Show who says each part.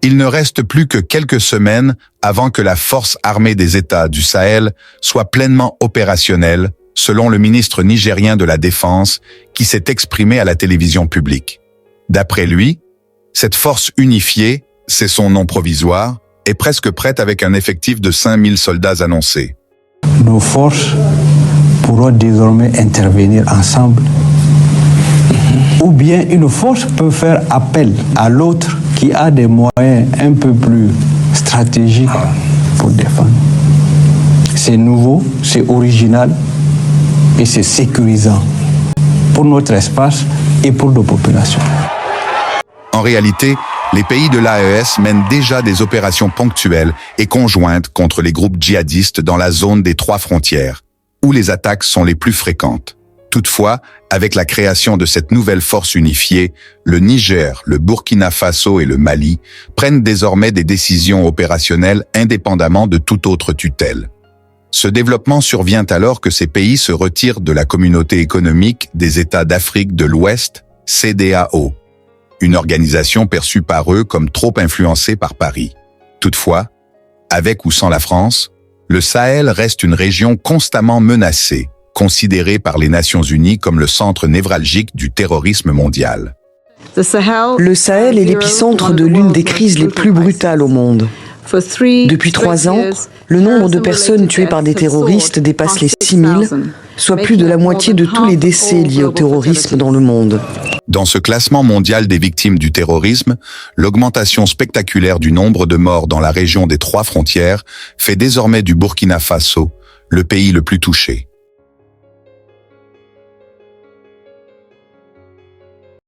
Speaker 1: Il ne reste plus que quelques semaines avant que la force armée des États du Sahel soit pleinement opérationnelle, selon le ministre nigérien de la Défense qui s'est exprimé à la télévision publique. D'après lui, cette force unifiée, c'est son nom provisoire, est presque prête avec un effectif de 5000 soldats annoncés.
Speaker 2: Nos forces pourront désormais intervenir ensemble. Ou bien une force peut faire appel à l'autre qui a des moyens un peu plus stratégiques pour défendre. C'est nouveau, c'est original et c'est sécurisant pour notre espace et pour nos populations.
Speaker 1: En réalité, les pays de l'AES mènent déjà des opérations ponctuelles et conjointes contre les groupes djihadistes dans la zone des 3 frontières, où les attaques sont les plus fréquentes. Toutefois, avec la création de cette nouvelle force unifiée, le Niger, le Burkina Faso et le Mali prennent désormais des décisions opérationnelles indépendamment de toute autre tutelle. Ce développement survient alors que ces pays se retirent de la Communauté économique des États d'Afrique de l'Ouest, CEDEAO, une organisation perçue par eux comme trop influencée par Paris. Toutefois, avec ou sans la France, le Sahel reste une région constamment menacée, considérée par les Nations Unies comme le centre névralgique du terrorisme mondial.
Speaker 3: Le Sahel est l'épicentre de l'une des crises les plus brutales au monde. Depuis 3 ans, le nombre de personnes tuées par des terroristes dépasse les 6000, soit plus de la moitié de tous les décès liés au terrorisme dans le monde.
Speaker 1: Dans ce classement mondial des victimes du terrorisme, l'augmentation spectaculaire du nombre de morts dans la région des 3 frontières fait désormais du Burkina Faso le pays le plus touché.